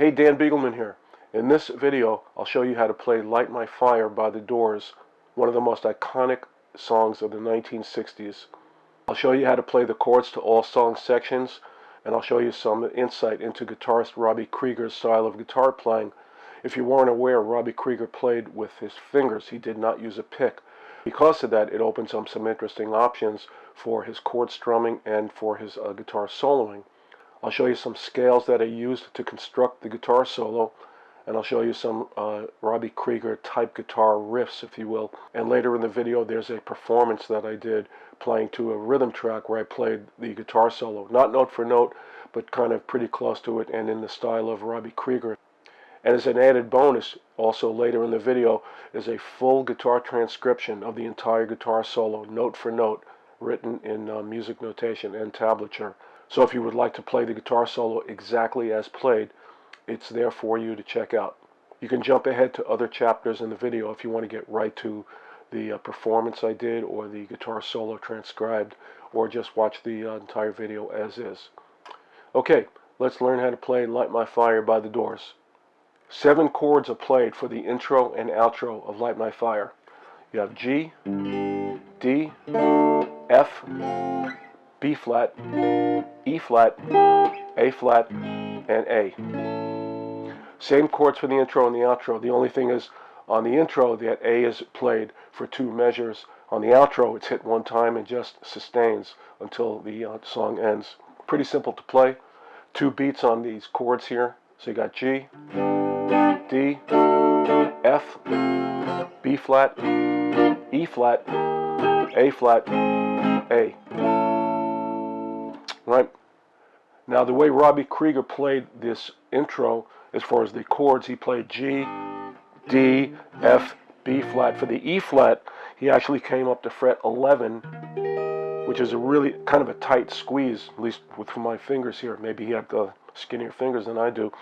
Hey, Dan Beagleman here. In this video, I'll show you how to play Light My Fire by the Doors, one of the most iconic songs of the 1960s. I'll show you how to play the chords to all song sections, and I'll show you some insight into guitarist Robbie Krieger's style of guitar playing. If you weren't aware, Robbie Krieger played with his fingers. He did not use a pick. Because of that, it opens up some interesting options for his chord strumming and for his guitar soloing. I'll show you some scales that I used to construct the guitar solo, and I'll show you some Robbie Krieger type guitar riffs, if you will. And later in the video, there's a performance that I did playing to a rhythm track where I played the guitar solo. Not note for note, but kind of pretty close to it and in the style of Robbie Krieger. And as an added bonus, also later in the video, is a full guitar transcription of the entire guitar solo, note for note, written in music notation and tablature. So if you would like to play the guitar solo exactly as played, it's there for you to check out. You can jump ahead to other chapters in the video if you want to get right to the performance I did, or the guitar solo transcribed, or just watch the entire video as is. Okay, let's learn how to play Light My Fire by the Doors. 7 chords are played for the intro and outro of Light My Fire. You have G, D, F, B flat, E flat, A flat, and A. Same chords for the intro and the outro. The only thing is, on the intro, that A is played for 2 measures. On the outro, it's hit 1 time and just sustains until the song ends. Pretty simple to play. 2 beats on these chords here. So you got G, D, F, B flat, E flat, A flat, A. Right? Now the way Robbie Krieger played this intro, as far as the chords, he played G, D, F, B flat. For the E flat, he actually came up to fret 11, which is a really kind of a tight squeeze, at least with my fingers here. Maybe he had skinnier fingers than I do.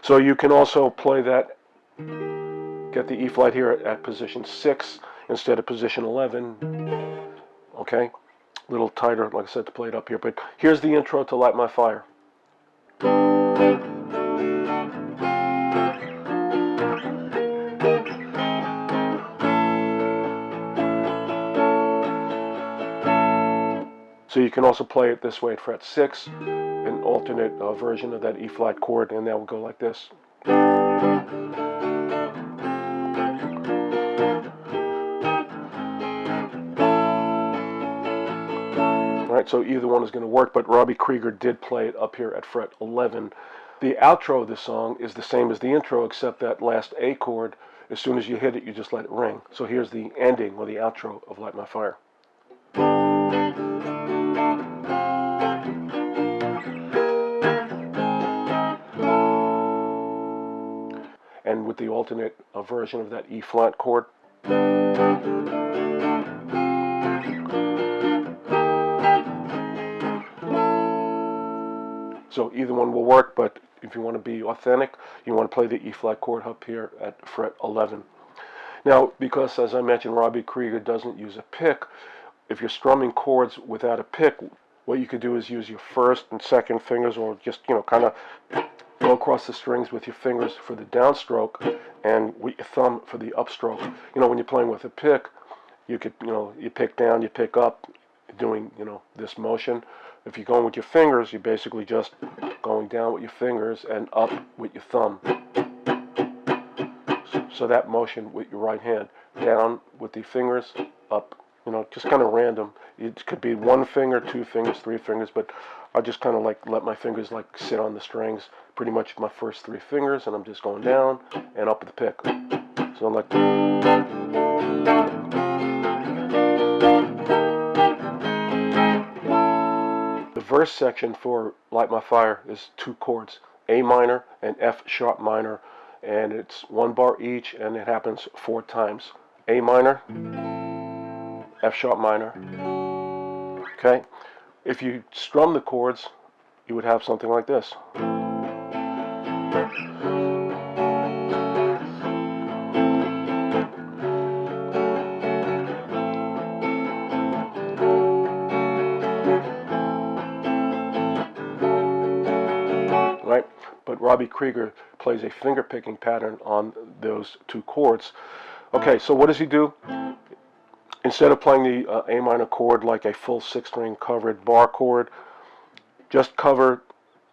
So you can also play that, get the E flat here at position 6 instead of position 11. Okay? A little tighter, like I said, to play it up here. But here's the intro to Light My Fire. So you can also play it this way at fret 6, an alternate version of that E flat chord, and that will go like this. Right, so either one is going to work, but Robbie Krieger did play it up here at fret 11. The outro of the song is the same as the intro, except that last A chord, as soon as you hit it, you just let it ring. So here's the ending, or the outro of Light My Fire. And with the alternate version of that E flat chord. So either one will work, but if you want to be authentic, you want to play the E flat chord up here at fret 11. Now, because as I mentioned, Robbie Krieger doesn't use a pick, if you're strumming chords without a pick, what you could do is use your first and second fingers, or just, kind of go across the strings with your fingers for the downstroke and with your thumb for the upstroke. When you're playing with a pick, you could, you pick down, you pick up, doing, this motion. If you're going with your fingers, you're basically just going down with your fingers and up with your thumb. So that motion with your right hand, down with the fingers, up, just kind of random. It could be 1 finger, 2 fingers, 3 fingers, but I just kind of let my fingers sit on the strings, pretty much my first 3 fingers, and I'm just going down and up with the pick. So I'm like, the verse section for Light My Fire is 2 chords, A minor and F sharp minor, and it's 1 bar each, and it happens 4 times. A minor, F sharp minor. Okay? If you strum the chords, you would have something like this. Right? But Robbie Krieger plays a finger picking pattern on those two chords. Okay, so what does he do? Instead of playing the A minor chord like a full 6-string covered bar chord, just cover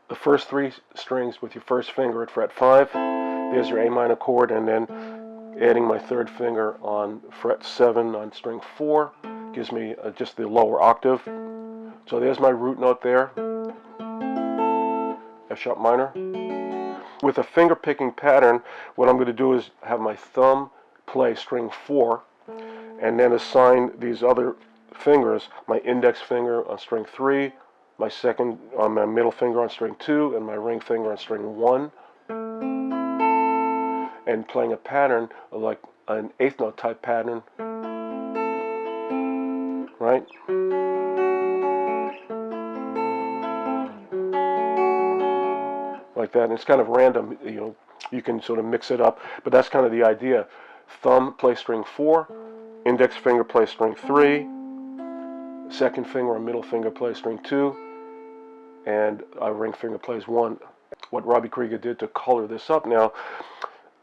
the first 3 strings with your first finger at fret 5. There's your A minor chord, and then adding my 3rd finger on fret 7 on string 4 gives me just the lower octave. So there's my root note there, F sharp minor. With a finger picking pattern, what I'm going to do is have my thumb play string 4, and then assign these other fingers, my index finger on string 3, my middle finger on string 2, and my ring finger on string 1, and playing a pattern like an 8th note type pattern, right? Like that, and it's kind of random, you know, you can sort of mix it up, but that's kind of the idea. Thumb play string 4, index finger play string 3, second finger or middle finger plays string 2, and a ring finger plays 1. What Robbie Krieger did to color this up now,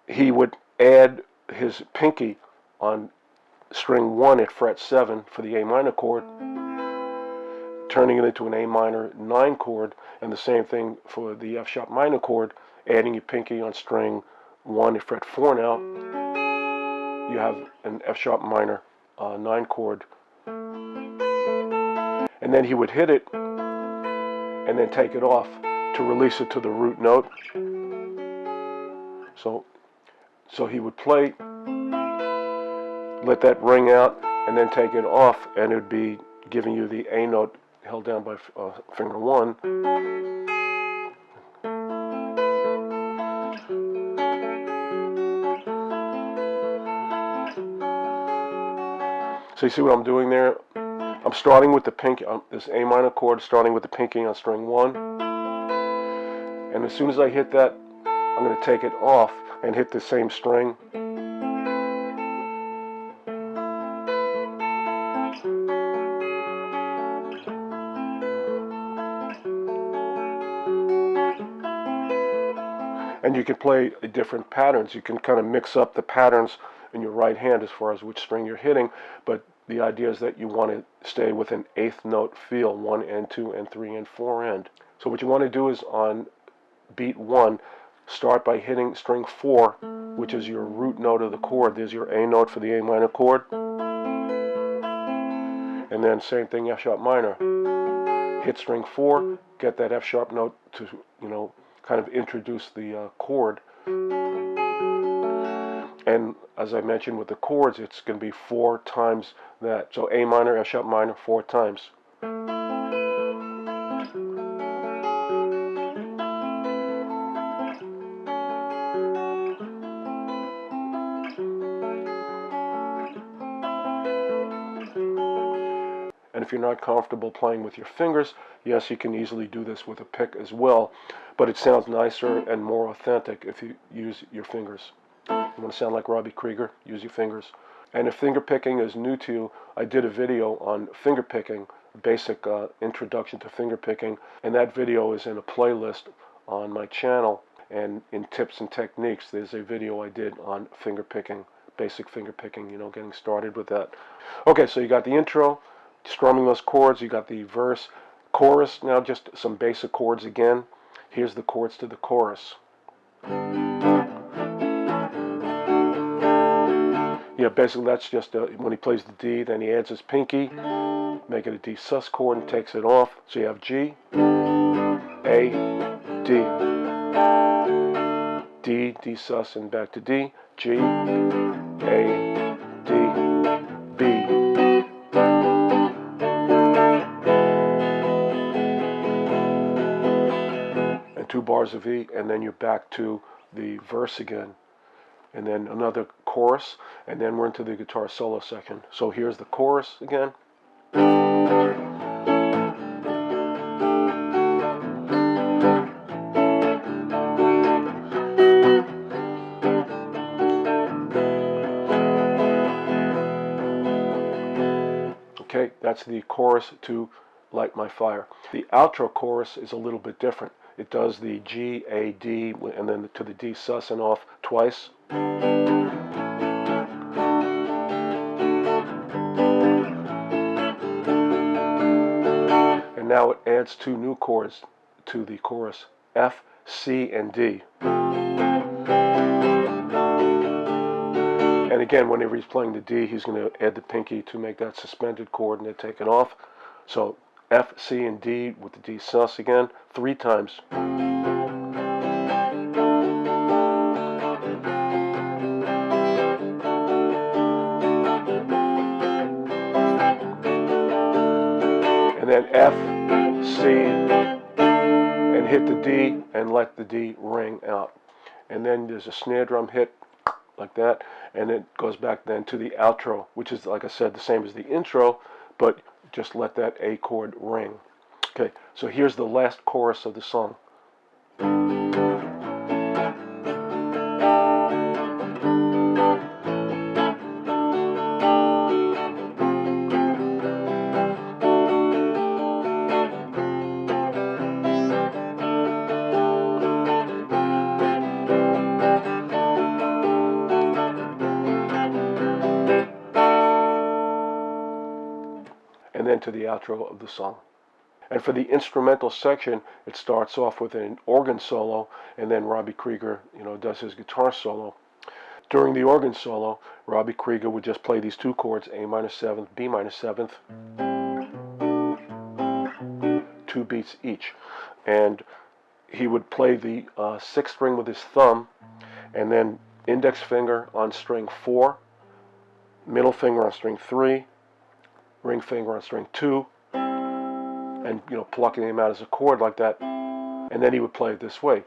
he would add his pinky on string 1 at fret 7 for the A minor chord, turning it into an A minor 9 chord, and the same thing for the F sharp minor chord, adding your pinky on string 1 at fret 4 now. You have an F sharp minor 9 chord, and then he would hit it and then take it off to release it to the root note. So he would play, let that ring out, and then take it off, and it would be giving you the A note held down by finger 1. So you see what I'm doing there? I'm starting with the pinky, this A minor chord, starting with the pinky on string 1. And as soon as I hit that, I'm going to take it off and hit the same string. And you can play different patterns. You can kind of mix up the patterns in your right hand as far as which string you're hitting, but the idea is that you want to stay with an 8th note feel, 1 and 2 and 3 and 4 and. So what you want to do is on beat 1, start by hitting string 4, which is your root note of the chord. There's your A note for the A minor chord. And then same thing, F sharp minor. Hit string 4, get that F sharp note to, you know, kind of introduce the chord. And as I mentioned with the chords, it's going to be 4 times that. So A minor, F sharp minor, 4 times. And if you're not comfortable playing with your fingers, yes, you can easily do this with a pick as well, but it sounds nicer and more authentic if you use your fingers. You want to sound like Robbie Krieger? Use your fingers. And if finger picking is new to you, I did a video on finger picking, basic introduction to finger picking, and that video is in a playlist on my channel. And in tips and techniques, there's a video I did on finger picking, basic finger picking, you know, getting started with that. Okay, so you got the intro, strumming those chords, you got the verse, chorus, now just some basic chords again. Here's the chords to the chorus. Yeah, basically that's just when he plays the D, then he adds his pinky, make it a D sus chord and takes it off. So you have G, A, D, D, D sus and back to D, G, A, D, B. And 2 bars of E, and then you're back to the verse again. And then another chorus, and then we're into the guitar solo section. So here's the chorus again. Okay, that's the chorus to Light My Fire. The outro chorus is a little bit different. it does the G, A, D, and then to the D sus and off twice. And now it adds two new chords to the chorus, F, C, and D. And again, whenever he's playing the D, he's going to add the pinky to make that suspended chord and then take it off. So F, C, and D with the D sus again, 3 times. And then F, C, and hit the D and let the D ring out. And then there's a snare drum hit like that, and it goes back then to the outro, which is, like I said, the same as the intro, but just let that A chord ring. Okay, so here's the last chorus of the song. And then to the outro of the song. And for the instrumental section, it starts off with an organ solo, and then Robbie Krieger, does his guitar solo. During the organ solo, Robbie Krieger would just play these 2 chords, A minor 7th, B minor 7th, 2 beats each. And he would play the 6th string with his thumb, and then index finger on string 4, middle finger on string 3, ring finger on string 2, and plucking them out as a chord like that, and then he would play it this way.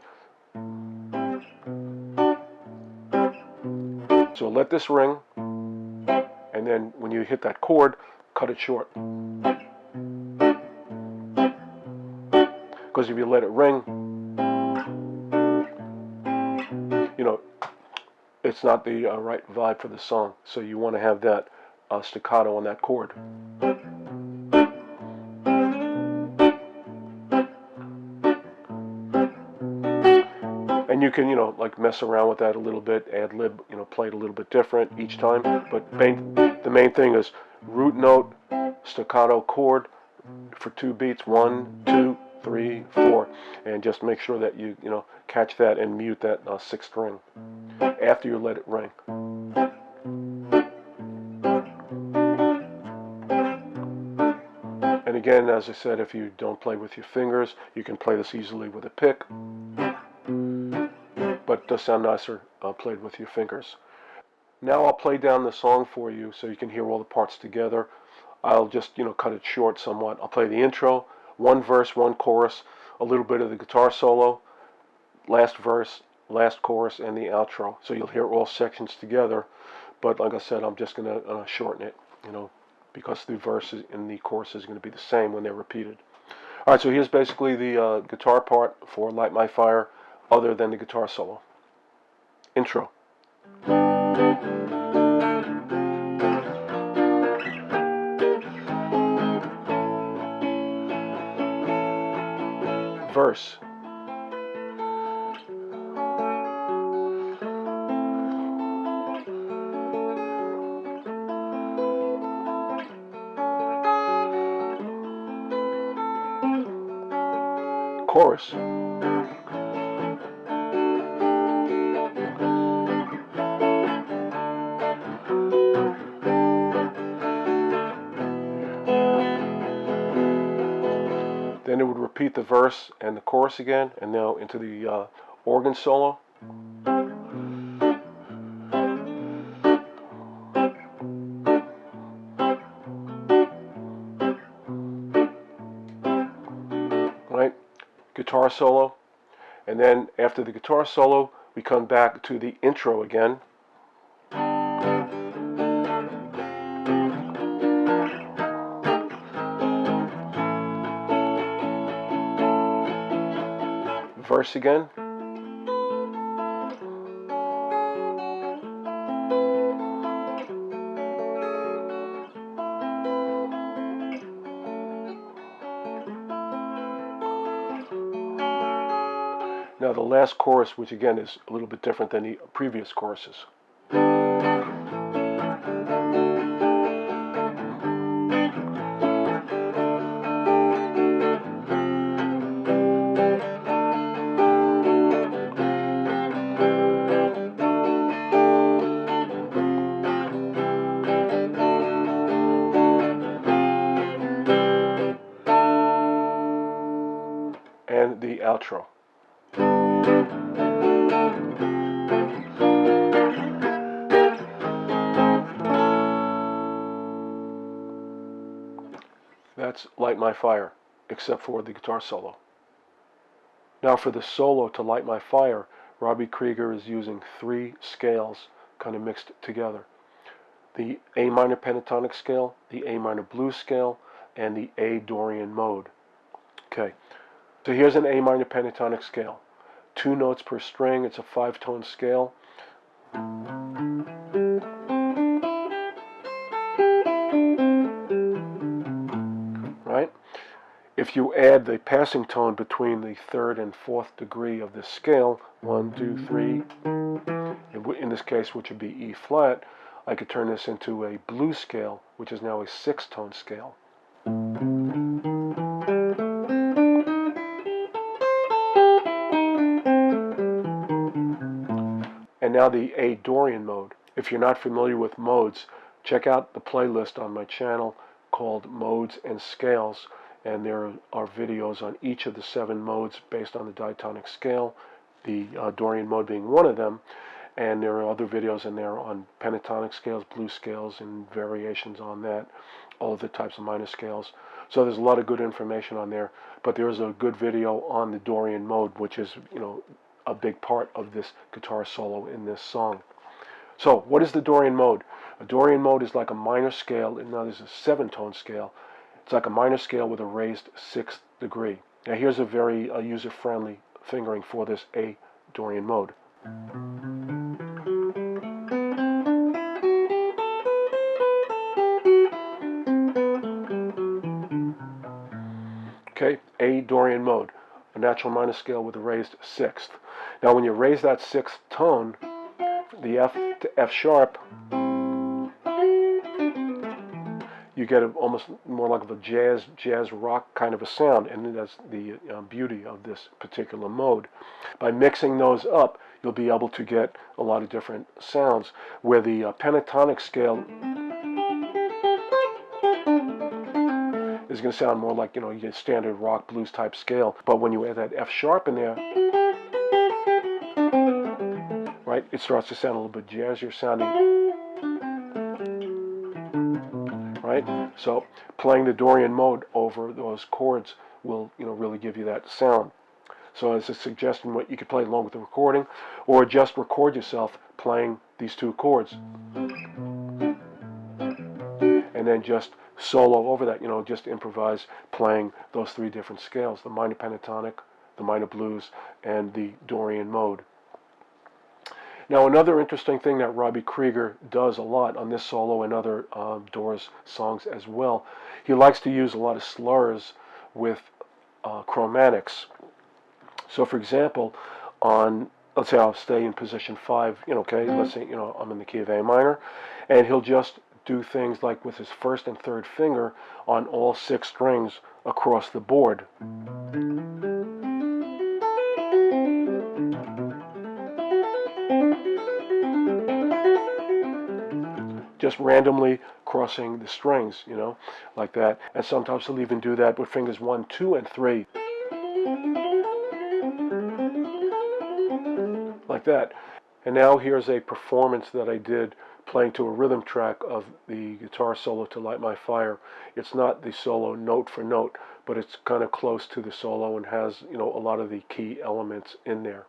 So let this ring, and then when you hit that chord, cut it short. Because if you let it ring, it's not the right vibe for the song. So you want to have that staccato on that chord. And you can, like mess around with that a little bit, ad lib, play it a little bit different each time. But the main thing is root note, staccato chord for 2 beats, 1, 2, 3, 4, and just make sure that you, catch that and mute that 6th string after you let it ring. And again, as I said, if you don't play with your fingers, you can play this easily with a pick. But it does sound nicer played with your fingers. Now I'll play down the song for you so you can hear all the parts together. I'll just, cut it short somewhat. I'll play the intro, 1 verse, 1 chorus, a little bit of the guitar solo, last verse, last chorus, and the outro. So you'll hear all sections together. But like I said, I'm just going to shorten it, because the verses and the chorus is going to be the same when they're repeated. All right, so here's basically the guitar part for Light My Fire, other than the guitar solo. Intro. Verse. Chorus. Then it would repeat the verse and the chorus again, and now into the organ solo. Right? Guitar solo. And then after the guitar solo, we come back to the intro again. Verse again. Now the last chorus, which again is a little bit different than the previous choruses. And the outro. That's Light My Fire, except for the guitar solo. Now for the solo to Light My Fire, Robbie Krieger is using 3 scales kind of mixed together. The A minor pentatonic scale, the A minor blues scale, and the A Dorian Mode. Okay, so here's an A minor pentatonic scale. 2 notes per string, it's a 5-tone scale. Right? If you add the passing tone between the 3rd and 4th degree of this scale, 1, 2, 3, in this case, which would be E flat, I could turn this into a blues scale, which is now a 6-tone scale. And now the A Dorian mode. If you're not familiar with modes, check out the playlist on my channel called Modes and Scales, and there are videos on each of the 7 modes based on the diatonic scale, the Dorian mode being one of them, and there are other videos in there on pentatonic scales, blues scales, and variations on that, all of the types of minor scales. So there's a lot of good information on there, but there is a good video on the Dorian mode, which is, a big part of this guitar solo in this song. So what is the Dorian mode? A Dorian mode is like a minor scale, and now there's a 7-tone scale. It's like a minor scale with a raised 6th degree. Now here's a very user-friendly fingering for this A Dorian mode. Okay, A Dorian mode, a natural minor scale with a raised 6th. Now when you raise that 6th tone, the F to F sharp, you get almost more like a jazz rock kind of a sound, and that's the beauty of this particular mode. By mixing those up, you'll be able to get a lot of different sounds, where the pentatonic scale is going to sound more like, your standard rock blues type scale, but when you add that F sharp in there, right, it starts to sound a little bit jazzier sounding, right? So playing the Dorian mode over those chords will, really give you that sound. So as a suggestion, what you could play along with the recording, or just record yourself playing these 2 chords, and then just solo over that, just improvise playing those 3 different scales, the minor pentatonic, the minor blues, and the Dorian mode. Now another interesting thing that Robbie Krieger does a lot on this solo and other Doors songs as well, he likes to use a lot of slurs with chromatics. So for example, let's say I'll stay in position 5, okay, let's say, I'm in the key of A minor, and he'll just do things like with his 1st and 3rd finger on all 6 strings across the board. Just randomly crossing the strings, like that. And sometimes he'll even do that with fingers 1, 2, and 3. Like that. And now here's a performance that I did playing to a rhythm track of the guitar solo to Light My Fire. It's not the solo note for note, but it's kind of close to the solo and has, a lot of the key elements in there.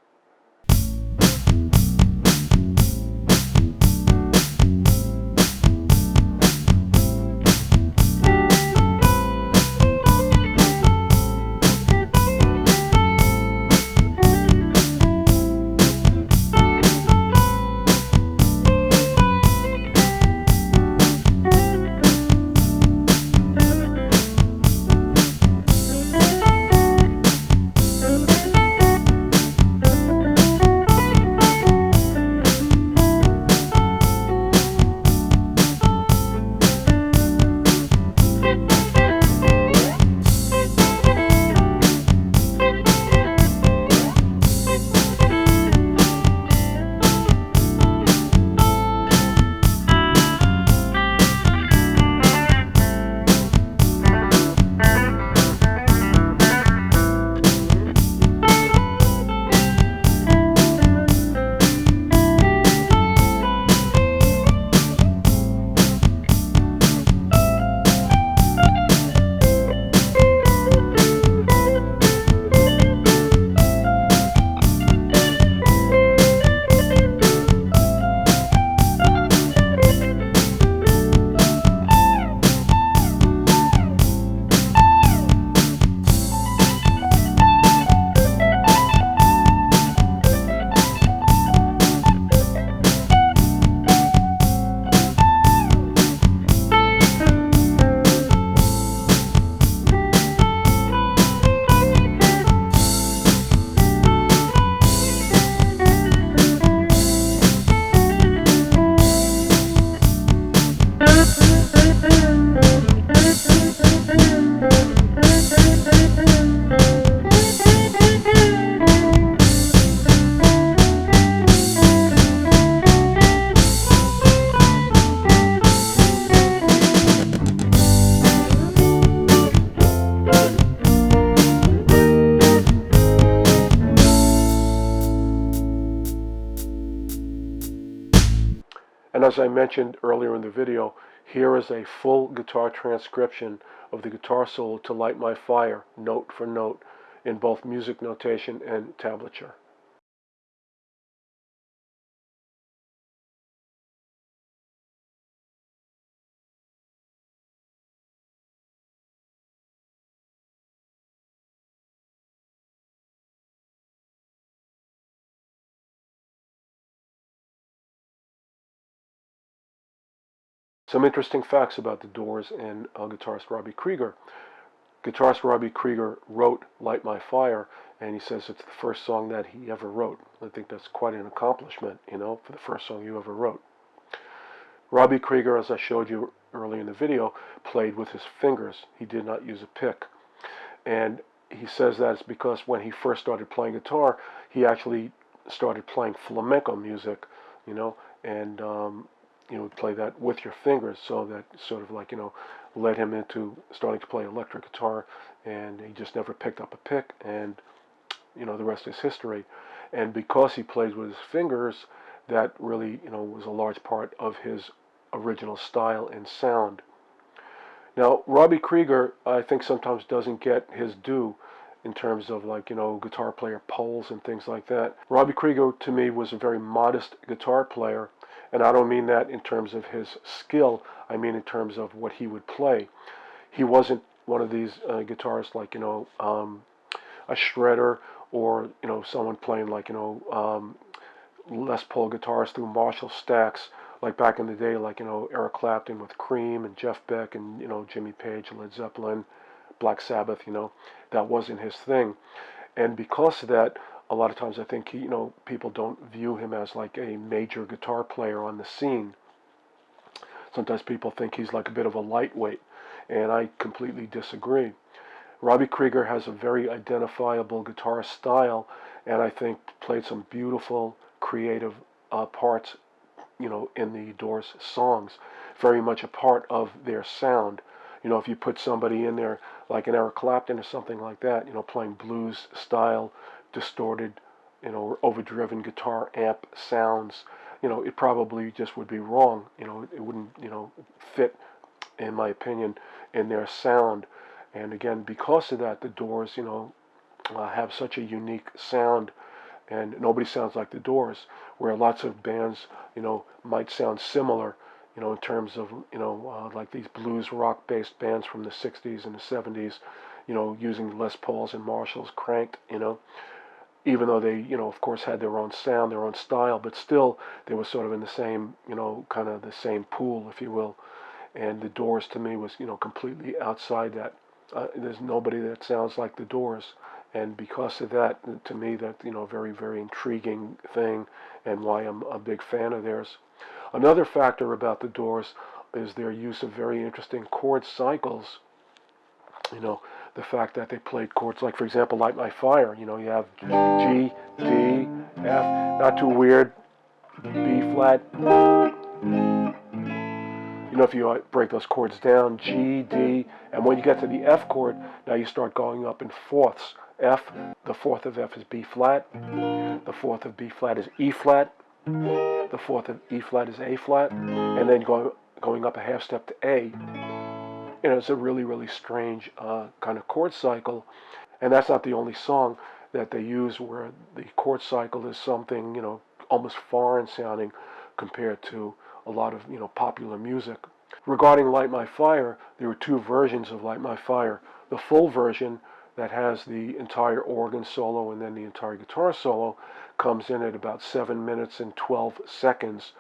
as I mentioned earlier in the video, here is a full guitar transcription of the guitar solo to Light My Fire, note for note, in both music notation and tablature. Some interesting facts about the Doors and guitarist Robbie Krieger. Guitarist Robbie Krieger wrote Light My Fire, and he says it's the first song that he ever wrote. I think that's quite an accomplishment, for the first song you ever wrote. Robbie Krieger, as I showed you earlier in the video, played with his fingers. He did not use a pick. And he says that it's because when he first started playing guitar, he actually started playing flamenco music, and play that with your fingers, so that sort of like, led him into starting to play electric guitar, and he just never picked up a pick, and, the rest is history. And because he plays with his fingers, that really, was a large part of his original style and sound. Now, Robbie Krieger, I think sometimes doesn't get his due in terms of guitar player polls and things like that. Robbie Krieger, to me, was a very modest guitar player, and I don't mean that in terms of his skill, I mean in terms of what he would play. He wasn't one of these guitarists like, a shredder, or, someone playing like, Les Paul guitars through Marshall stacks, like back in the day, like, Eric Clapton with Cream and Jeff Beck and, Jimmy Page, Led Zeppelin, Black Sabbath, that wasn't his thing. And because of that, a lot of times I think people don't view him as like a major guitar player on the scene. Sometimes people think he's like a bit of a lightweight, and I completely disagree. Robbie Krieger has a very identifiable guitar style, and I think played some beautiful, creative parts, in the Doors songs. Very much a part of their sound. If you put somebody in there like an Eric Clapton or something like that, playing blues style, distorted, overdriven guitar amp sounds, it probably just would be wrong. It wouldn't, fit, in my opinion, in their sound. And again, because of that, the Doors, have such a unique sound, and nobody sounds like the Doors, where lots of bands, might sound similar, in terms of, like these blues rock-based bands from the 60s and the 70s, using Les Pauls and Marshalls cranked, even though they, of course had their own sound, their own style, but still they were sort of in the same, kind of the same pool, if you will. And the Doors, to me, was, completely outside that. There's nobody that sounds like the Doors. And because of that, to me, that's, very, very intriguing thing, and why I'm a big fan of theirs. Another factor about the Doors is their use of very interesting chord cycles. The fact that they played chords like, for example, Light My Fire. You have G, D, F, not too weird, B flat. If you break those chords down, G, D, and when you get to the F chord, now you start going up in fourths. F, the fourth of F is B flat, the fourth of B flat is E flat, the fourth of E flat is A flat, and then going up a half step to A. It's a really, really strange kind of chord cycle, and that's not the only song that they use where the chord cycle is something, almost foreign sounding compared to a lot of, popular music. Regarding Light My Fire, there were two versions of Light My Fire. The full version that has the entire organ solo and then the entire guitar solo comes in at about 7 minutes and 12 seconds.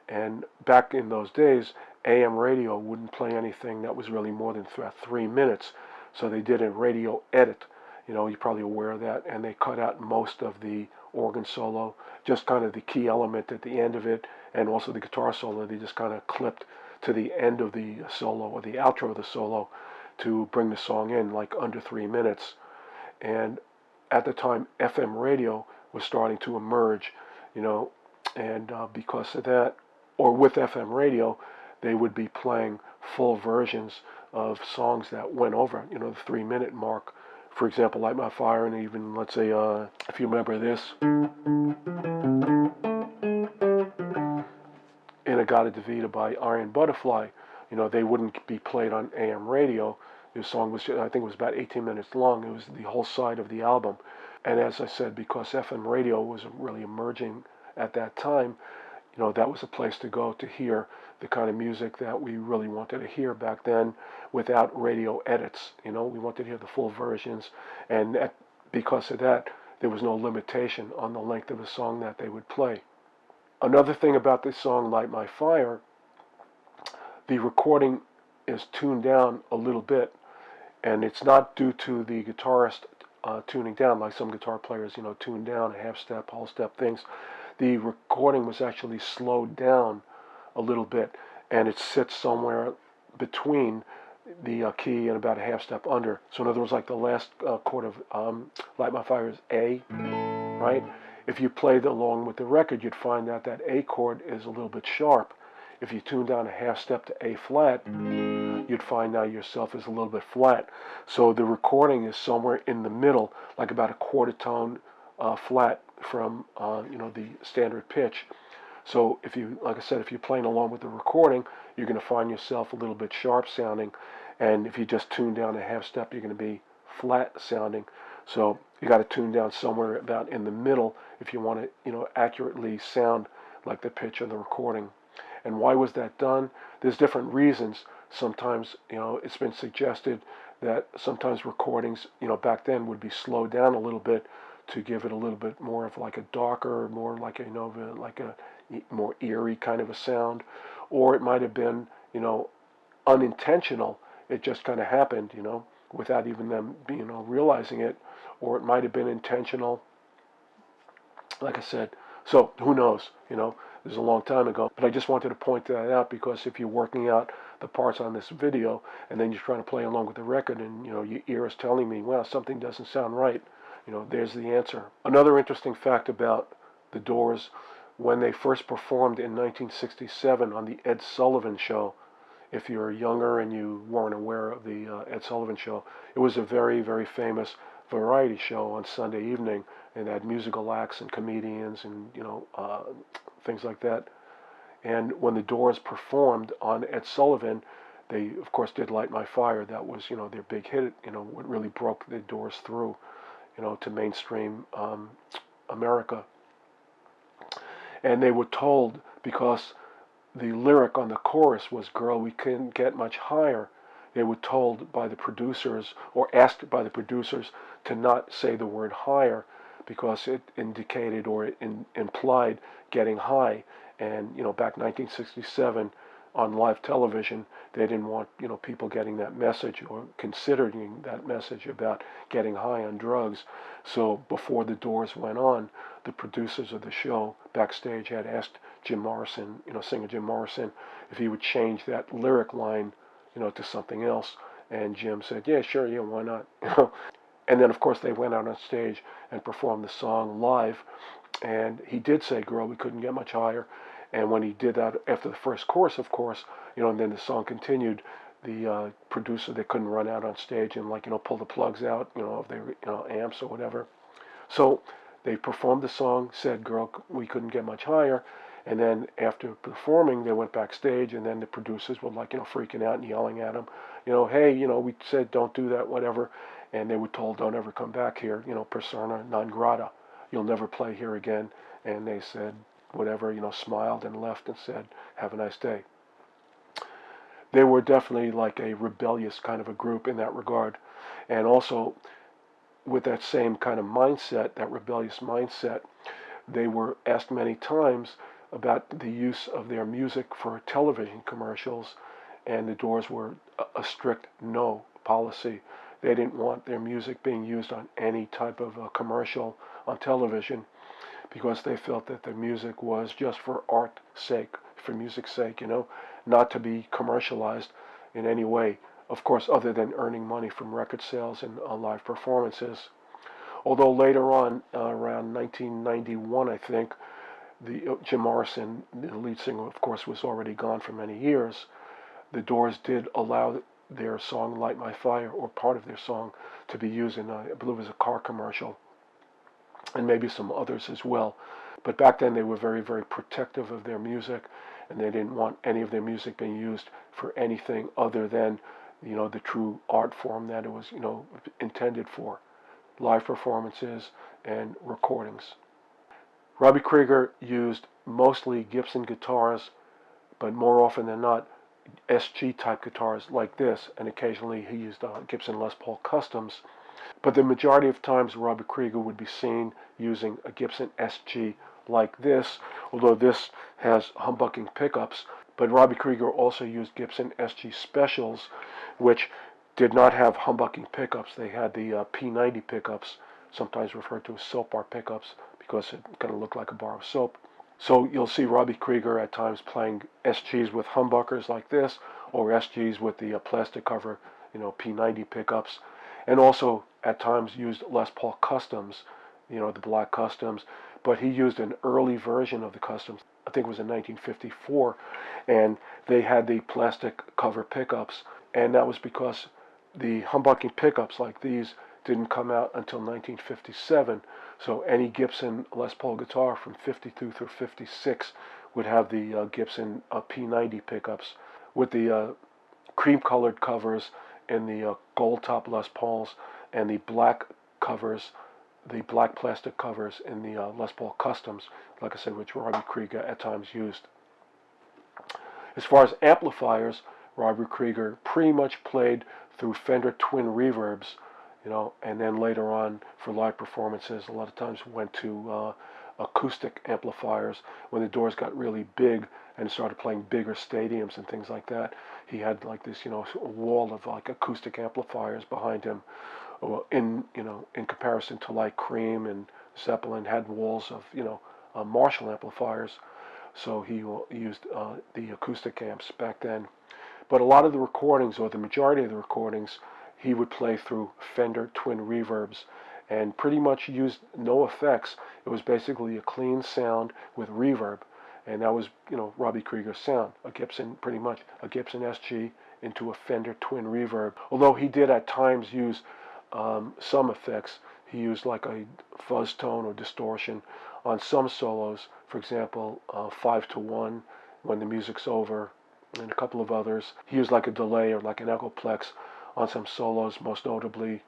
And back in those days, AM radio wouldn't play anything that was really more than 3 minutes. So they did a radio edit. You're probably aware of that. And they cut out most of the organ solo, just kind of the key element at the end of it, and also the guitar solo. They just kind of clipped to the end of the solo, or the outro of the solo, to bring the song in like under 3 minutes. And at the time, FM radio was starting to emerge, and because of that, or with FM radio, they would be playing full versions of songs that went over, the 3 minute mark. For example, Light My Fire, and even, let's say, if you remember this, In-A-Gadda-Da-Vida by Iron Butterfly, they wouldn't be played on AM radio. The song was, I think it was about 18 minutes long. It was the whole side of the album. And as I said, because FM radio was really emerging at that time, that was a place to go to hear the kind of music that we really wanted to hear back then without radio edits. We wanted to hear the full versions. And because of that, there was no limitation on the length of a song that they would play. Another thing about this song, Light My Fire, the recording is tuned down a little bit. And it's not due to the guitarist tuning down, like some guitar players, tune down, half step, whole step things. The recording was actually slowed down a little bit, and it sits somewhere between the key and about a half step under. So in other words, like the last chord of Light My Fire is A, right? If you played along with the record, you'd find that that A chord is a little bit sharp. If you tune down a half step to A flat, you'd find now yourself is a little bit flat. So the recording is somewhere in the middle, like about a quarter tone flat from the standard pitch. So if you, like I said, if you're playing along with the recording, you're going to find yourself a little bit sharp sounding, and if you just tune down a half step, you're going to be flat sounding. So you got to tune down somewhere about in the middle if you want to, accurately sound like the pitch of the recording. And why was that done? There's different reasons. Sometimes, it's been suggested that sometimes recordings, back then would be slowed down a little bit to give it a little bit more of like a darker, more like like a more eerie kind of a sound, or it might have been, unintentional. It just kind of happened, without even them, realizing it, or it might have been intentional. Like I said, so who knows? This is a long time ago, but I just wanted to point that out because if you're working out the parts on this video and then you're trying to play along with the record and your ear is telling me, well, something doesn't sound right, there's the answer. Another interesting fact about the Doors, when they first performed in 1967 on the Ed Sullivan Show, if you're younger and you weren't aware of the Ed Sullivan Show, it was a very, very famous variety show on Sunday evening, and had musical acts and comedians and things like that. And when the Doors performed on Ed Sullivan, they of course did Light My Fire. That was their big hit. What really broke the Doors through to mainstream America. And they were told, because the lyric on the chorus was "Girl, we couldn't get much higher," they were told by the producers, or asked by the producers, to not say the word higher because it indicated or it implied getting high. And back 1967 on live television, they didn't want people getting that message or considering that message about getting high on drugs. So before the Doors went on, the producers of the show backstage had asked Jim Morrison, singer Jim Morrison, if he would change that lyric line, to something else. And Jim said, yeah, sure, yeah, why not? And then of course they went out on stage and performed the song live. And he did say, "Girl, we couldn't get much higher." And when he did that after the first chorus, of course, and then the song continued, the producer, they couldn't run out on stage and pull the plugs out, of their amps or whatever. So they performed the song, said, "Girl, we couldn't get much higher." And then after performing, they went backstage, and then the producers were freaking out and yelling at them, "Hey, we said don't do that, whatever." And they were told, "Don't ever come back here, persona non grata. You'll never play here again." And they said, whatever, smiled and left and said, "Have a nice day." They were definitely like a rebellious kind of a group in that regard. And also, with that same kind of mindset, that rebellious mindset, they were asked many times about the use of their music for television commercials, and the Doors were a strict no policy. They didn't want their music being used on any type of a commercial on television because they felt that the music was just for art's sake, for music's sake, not to be commercialized in any way, of course, other than earning money from record sales and live performances. Although later on, around 1991, I think, Jim Morrison, the lead singer, of course, was already gone for many years. The Doors did allow their song "Light My Fire," or part of their song, to be used in, I believe it was a car commercial, and maybe some others as well. But back then they were very, very protective of their music, and they didn't want any of their music being used for anything other than, the true art form that it was, intended for: live performances and recordings. Robbie Krieger used mostly Gibson guitars, but more often than not, SG type guitars like this, and occasionally he used Gibson Les Paul Customs. But the majority of times Robbie Krieger would be seen using a Gibson SG like this, although this has humbucking pickups. But Robbie Krieger also used Gibson SG Specials, which did not have humbucking pickups. They had the P90 pickups, sometimes referred to as soap bar pickups, because it kind of looked like a bar of soap. So you'll see Robbie Krieger at times playing SGs with humbuckers like this, or SGs with the plastic cover, P90 pickups, and also at times used Les Paul Customs, the black Customs, but he used an early version of the Customs. I think it was in 1954, and they had the plastic cover pickups, and that was because the humbucking pickups like these didn't come out until 1957. So any Gibson Les Paul guitar from 52 through 56 would have the Gibson P90 pickups with the cream-colored covers in the gold top Les Pauls, and the black covers, the black plastic covers in the Les Paul Customs, like I said, which Robbie Krieger at times used. As far as amplifiers, Robbie Krieger pretty much played through Fender twin reverbs, and then later on for live performances, a lot of times went to acoustic amplifiers when the Doors got really big and started playing bigger stadiums and things like that. He had like this, wall of like acoustic amplifiers behind him. In comparison to like Cream and Zeppelin had walls of Marshall amplifiers, so he used the acoustic amps back then. But a lot of the recordings, or the majority of the recordings, he would play through Fender twin reverbs and pretty much used no effects. It was basically a clean sound with reverb, and that was Robbie Krieger's sound, pretty much a Gibson SG into a Fender twin reverb. Although he did at times use some effects. He used like a fuzz tone or distortion on some solos, for example 5-to-1, When the Music's Over, and a couple of others. He used like a delay or like an echoplex on some solos, most notably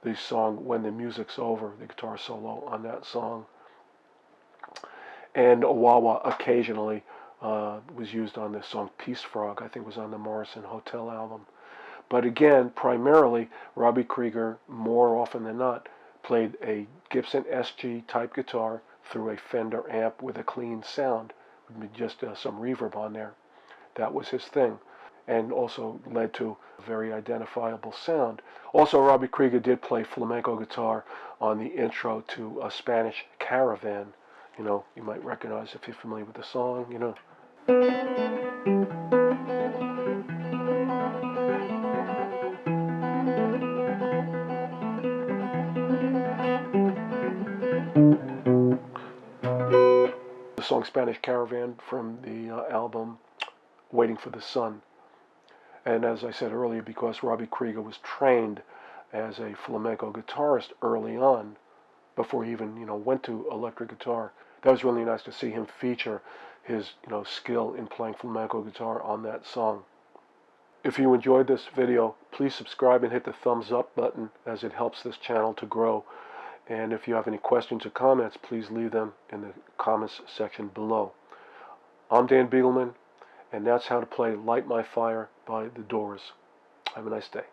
the song When the Music's Over, the guitar solo on that song. And a wah-wah occasionally was used on the song Peace Frog, I think it was on the Morrison Hotel album. But again, primarily, Robbie Krieger, more often than not, played a Gibson SG type guitar through a Fender amp with a clean sound, with just some reverb on there. That was his thing, and also led to a very identifiable sound. Also, Robbie Krieger did play flamenco guitar on the intro to a Spanish Caravan. You might recognize if you're familiar with the song, The song Spanish Caravan from the album Waiting for the Sun. And as I said earlier, because Robbie Krieger was trained as a flamenco guitarist early on, before he even went to electric guitar, that was really nice to see him feature his skill in playing flamenco guitar on that song. If you enjoyed this video, please subscribe and hit the thumbs up button, as it helps this channel to grow. And if you have any questions or comments, please leave them in the comments section below. I'm Dan Beagleman, and that's how to play Light My Fire by The Doors. Have a nice day.